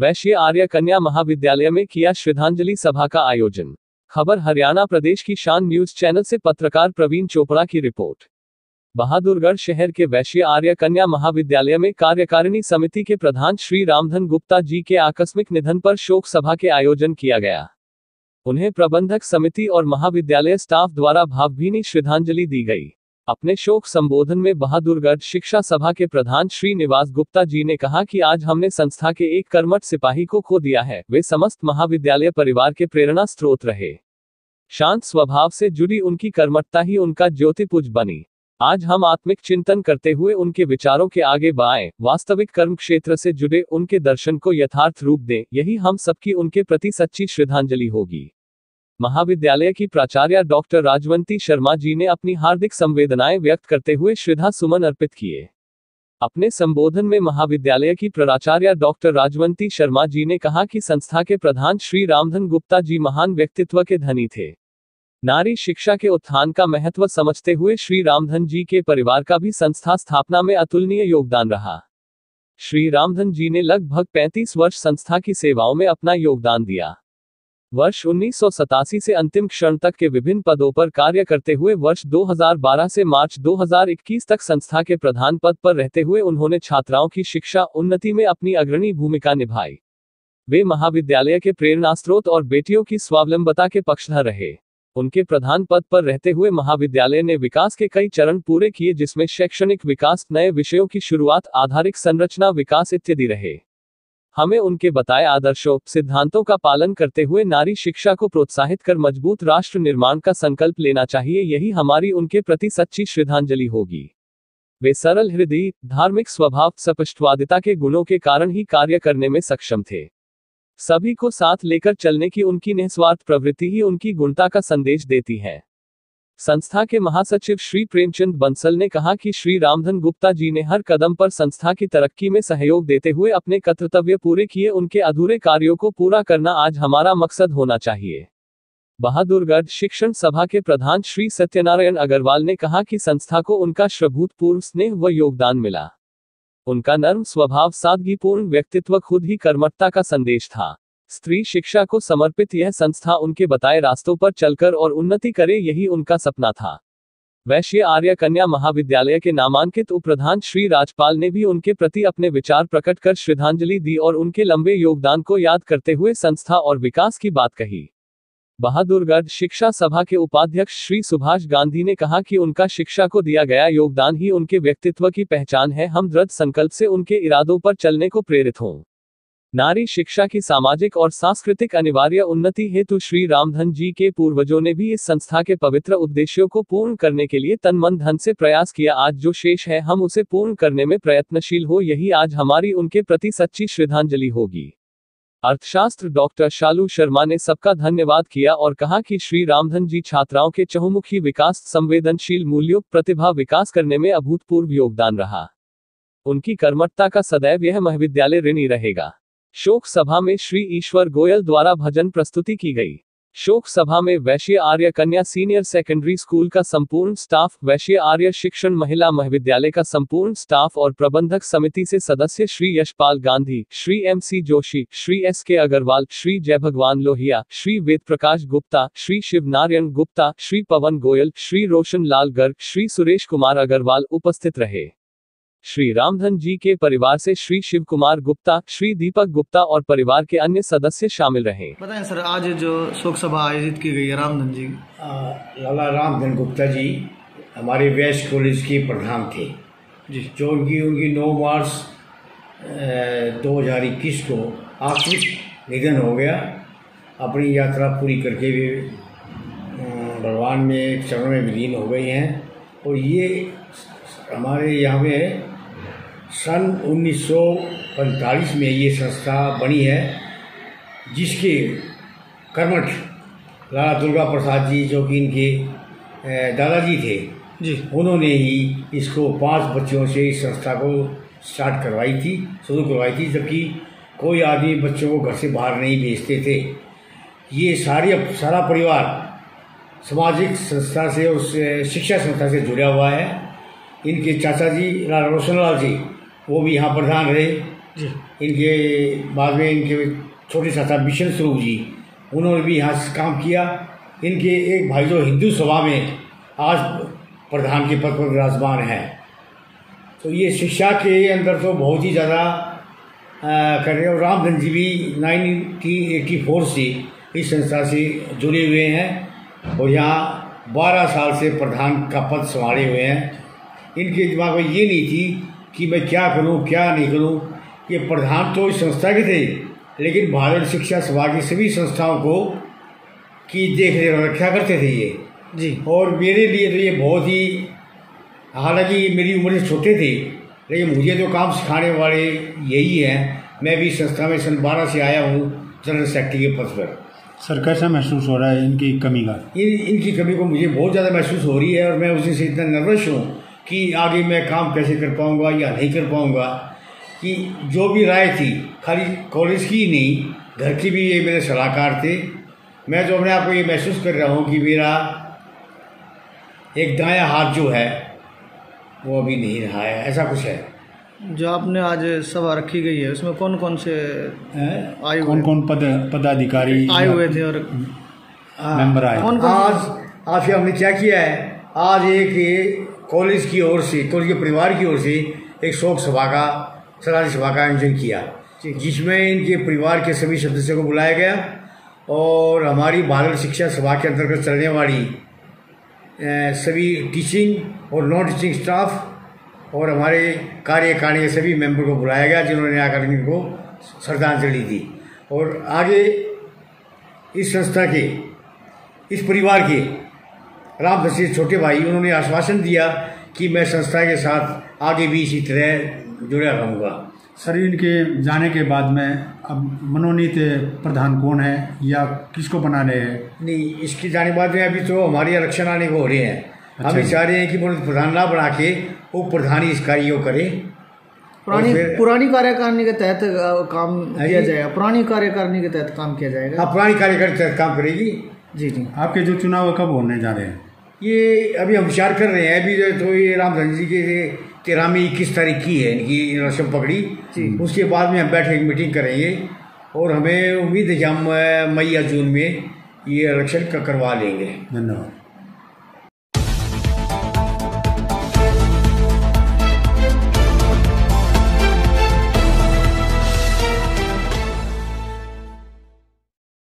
वैश्य आर्य कन्या महाविद्यालय में किया श्रद्धांजलि सभा का आयोजन। खबर हरियाणा प्रदेश की शान न्यूज चैनल से पत्रकार प्रवीण चोपड़ा की रिपोर्ट। बहादुरगढ़ शहर के वैश्य आर्य कन्या महाविद्यालय में कार्यकारिणी समिति के प्रधान श्री रामधन गुप्ता जी के आकस्मिक निधन पर शोक सभा के आयोजन किया गया। उन्हें प्रबंधक समिति और महाविद्यालय स्टाफ द्वारा भावभीनी श्रद्धांजलि दी गई। अपने शोक संबोधन में बहादुरगढ़ शिक्षा सभा के प्रधान श्री निवास गुप्ता जी ने कहा कि आज हमने संस्था के एक कर्मठ सिपाही को खो दिया है। वे समस्त महाविद्यालय परिवार के प्रेरणा स्रोत रहे। शांत स्वभाव से जुड़ी उनकी कर्मठता ही उनका ज्योतिपुंज बनी। आज हम आत्मिक चिंतन करते हुए उनके विचारों के आगे बढ़ाएं, वास्तविक कर्म क्षेत्र से जुड़े उनके दर्शन को यथार्थ रूप दें, यही हम सबकी उनके प्रति सच्ची श्रद्धांजलि होगी। महाविद्यालय की प्राचार्य डॉक्टर राजवंती शर्मा जी ने अपनी हार्दिक संवेदनाएं व्यक्त करते हुए श्रद्धा सुमन अर्पित किए। अपने संबोधन में महाविद्यालय की प्राचार्य डॉक्टर राजवंती शर्मा जी ने कहा कि संस्था के प्रधान श्री रामधन गुप्ता जी महान व्यक्तित्व के धनी थे। नारी शिक्षा के उत्थान का महत्व समझते हुए श्री रामधन जी के परिवार का भी संस्था स्थापना में अतुलनीय योगदान रहा। श्री रामधन जी ने लगभग 35 वर्ष संस्था की सेवाओं में अपना योगदान दिया। वर्ष 1987 से अंतिम क्षण तक के विभिन्न पदों पर कार्य करते हुए वर्ष 2012 से मार्च 2021 तक संस्था के प्रधान पद पर रहते हुए उन्होंने छात्राओं की शिक्षा उन्नति में अपनी अग्रणी भूमिका निभाई। वे महाविद्यालय के प्रेरणास्रोत और बेटियों की स्वावलंबता के पक्षधर रहे। उनके प्रधान पद पर रहते हुए महाविद्यालय ने विकास के कई चरण पूरे किए, जिसमें शैक्षणिक विकास, नए विषयों की शुरुआत, आधारिक संरचना विकास इत्यादि रहे। हमें उनके बताए आदर्शों, सिद्धांतों का पालन करते हुए नारी शिक्षा को प्रोत्साहित कर मजबूत राष्ट्र निर्माण का संकल्प लेना चाहिए, यही हमारी उनके प्रति सच्ची श्रद्धांजलि होगी। वे सरल हृदय, धार्मिक स्वभाव, स्पष्टवादिता के गुणों के कारण ही कार्य करने में सक्षम थे। सभी को साथ लेकर चलने की उनकी निस्वार्थ प्रवृत्ति ही उनकी गुणता का संदेश देती है। संस्था के महासचिव श्री प्रेमचंद बंसल ने कहा कि श्री रामधन गुप्ता जी ने हर कदम पर संस्था की तरक्की में सहयोग देते हुए अपने कर्तव्य पूरे किए। उनके अधूरे कार्यों को पूरा करना आज हमारा मकसद होना चाहिए। बहादुरगढ़ शिक्षण सभा के प्रधान श्री सत्यनारायण अग्रवाल ने कहा कि संस्था को उनका श्रभूतपूर्व स्नेह व योगदान मिला। उनका नर्म स्वभाव, सादगीपूर्ण व्यक्तित्व खुद ही कर्मठता का संदेश था। स्त्री शिक्षा को समर्पित यह संस्था उनके बताए रास्तों पर चलकर और उन्नति करे, यही उनका सपना था। वैश्य आर्य कन्या महाविद्यालय के नामांकित उपप्रधान श्री राजपाल ने भी उनके प्रति अपने विचार प्रकट कर श्रद्धांजलि दी और उनके लंबे योगदान को याद करते हुए संस्था और विकास की बात कही। बहादुरगढ़ शिक्षा सभा के उपाध्यक्ष श्री सुभाष गांधी ने कहा कि उनका शिक्षा को दिया गया योगदान ही उनके व्यक्तित्व की पहचान है। हम दृढ़ संकल्प से उनके इरादों पर चलने को प्रेरित हों। नारी शिक्षा की सामाजिक और सांस्कृतिक अनिवार्य उन्नति हेतु श्री रामधन जी के पूर्वजों ने भी इस संस्था के पवित्र उद्देश्यों को पूर्ण करने के लिए तन मन धन से प्रयास किया। आज जो शेष है हम उसे पूर्ण करने में प्रयत्नशील हो, यही आज हमारी उनके प्रति सच्ची श्रद्धांजलि होगी। अर्थशास्त्र डॉक्टर शालू शर्मा ने सबका धन्यवाद किया और कहा कि श्री रामधन जी छात्राओं के चहुमुखी विकास, संवेदनशील मूल्यों, प्रतिभा विकास करने में अभूतपूर्व योगदान रहा। उनकी कर्मठता का सदैव यह महाविद्यालय ऋणी रहेगा। शोक सभा में श्री ईश्वर गोयल द्वारा भजन प्रस्तुति की गई। शोक सभा में वैश्य आर्य कन्या सीनियर सेकेंडरी स्कूल का संपूर्ण स्टाफ, वैश्य आर्य शिक्षण महिला महाविद्यालय का संपूर्ण स्टाफ और प्रबंधक समिति से सदस्य श्री यशपाल गांधी, श्री MC जोशी, श्री SK अग्रवाल, श्री जयभगवान लोहिया, श्री वेद प्रकाश गुप्ता, श्री शिव नारायण गुप्ता, श्री पवन गोयल, श्री रोशन लाल गर्ग, श्री सुरेश कुमार अग्रवाल उपस्थित रहे। श्री रामधन जी के परिवार से श्री शिव कुमार गुप्ता, श्री दीपक गुप्ता और परिवार के अन्य सदस्य शामिल रहे। बताएं सर, आज जो शोक सभा आयोजित की गई है रामधन जी, लाला रामधन गुप्ता जी हमारे वैश्य कॉलेज के प्रधान थे जी, जो उनकी 9 मार्च 2021 को आकस्मिक निधन हो गया। अपनी यात्रा पूरी करके वे भगवान में चरणों में विलीन हो गई हैं। और ये हमारे यहाँ में सन 1945 में ये संस्था बनी है, जिसके कर्मठ लाला दुर्गा प्रसाद जी, जो कि इनके दादाजी थे जी, उन्होंने ही इसको 5 बच्चों से इस संस्था को स्टार्ट करवाई थी, शुरू करवाई थी, जबकि कोई आदमी बच्चों को घर से बाहर नहीं भेजते थे। ये सारा परिवार सामाजिक संस्था से और शिक्षा संस्था से जुड़ा हुआ है। इनके चाचा जी लाला रोशन लाल जी, वो भी यहाँ प्रधान रहे। जी। इनके बाद में इनके छोटे चाचा बिशन स्वरूप जी, उन्होंने भी यहाँ से काम किया। इनके एक भाई जो हिंदू सभा में आज प्रधान के पद पर विराजमान है। तो ये शिक्षा के अंदर तो बहुत ही ज़्यादा कर रहे हैं। और रामधन जी भी 1984 से इस संस्था से जुड़े हुए हैं और यहाँ 12 साल से प्रधान का पद संभाले हुए हैं। इनके दिमाग में ये नहीं थी कि मैं क्या करूं क्या नहीं करूं। ये प्रधान तो इस संस्था के थे, लेकिन भारत शिक्षा सभा की सभी संस्थाओं को की देख रेख रखा करते थे ये जी। और मेरे लिए तो ये बहुत ही, हालांकि मेरी उम्र से छोटे थे, लेकिन मुझे तो काम सिखाने वाले यही हैं। मैं भी संस्था में सन 12 से आया हूँ जनरल सेक्रेटरी के पद पर। सर कैसा महसूस हो रहा है इनकी कमी का? इनकी कमी को मुझे बहुत ज़्यादा महसूस हो रही है और मैं उस दिन से इतना नर्वस हूँ कि आगे मैं काम कैसे कर पाऊँगा या नहीं कर पाऊँगा। कि जो भी राय थी, खाली कॉलेज की ही नहीं, घर की भी ये मेरे सलाहकार थे। मैं जो अपने आप को ये महसूस कर रहा हूँ कि मेरा एक दायां हाथ जो है वो अभी नहीं रहा है, ऐसा कुछ है। जो आपने आज सभा रखी गई है उसमें कौन कौन से आए कौन कौन पदाधिकारी आए हुए थे और मेंबर आए? आज हमने क्या किया है, आज एक कॉलेज की ओर से, कॉलेज के परिवार की ओर से एक शोक सभा का, श्रद्धांजलि सभा का आयोजन किया, जिसमें इनके परिवार के सभी सदस्यों को बुलाया गया और हमारी भारत शिक्षा सभा के अंतर्गत चलने वाली सभी टीचिंग और नॉन टीचिंग स्टाफ और हमारे कार्यकारिणी के सभी मेंबर को बुलाया गया, जिन्होंने आकर इनको श्रद्धांजलि दी। और आगे इस संस्था के, इस परिवार के रामधन सिंह छोटे भाई, उन्होंने आश्वासन दिया कि मैं संस्था के साथ आगे भी इसी तरह जुड़ा रहूँगा। सर इनके जाने के बाद में अब मनोनीत प्रधान कौन है या किसको बना रहे हैं? नहीं, इसके जाने बाद में अभी तो हमारे इलेक्शन आने को हो रहे हैं। हम ये चाह रहे हैं कि मनोनीत प्रधान ना बना के उप प्रधान ही इस कार्य को करे। पुरानी कार्यकारिणी के तहत काम किया जाएगा। पुरानी कार्यकारिणी के तहत काम किया जाएगा। हाँ, पुरानी कार्यकारिणी के तहत काम करेगी। जी जी। आपके जो चुनाव कब होने जा रहे हैं? ये अभी हम विचार कर रहे हैं। अभी तो ये रामधन जी के 13वीं 21 तारीख की है इनकी रस्म पकड़ी। उसके बाद में हम बैठ के मीटिंग करेंगे और हमें उम्मीद है कि हम मई या जून में ये इलेक्शन करवा लेंगे। धन्यवाद।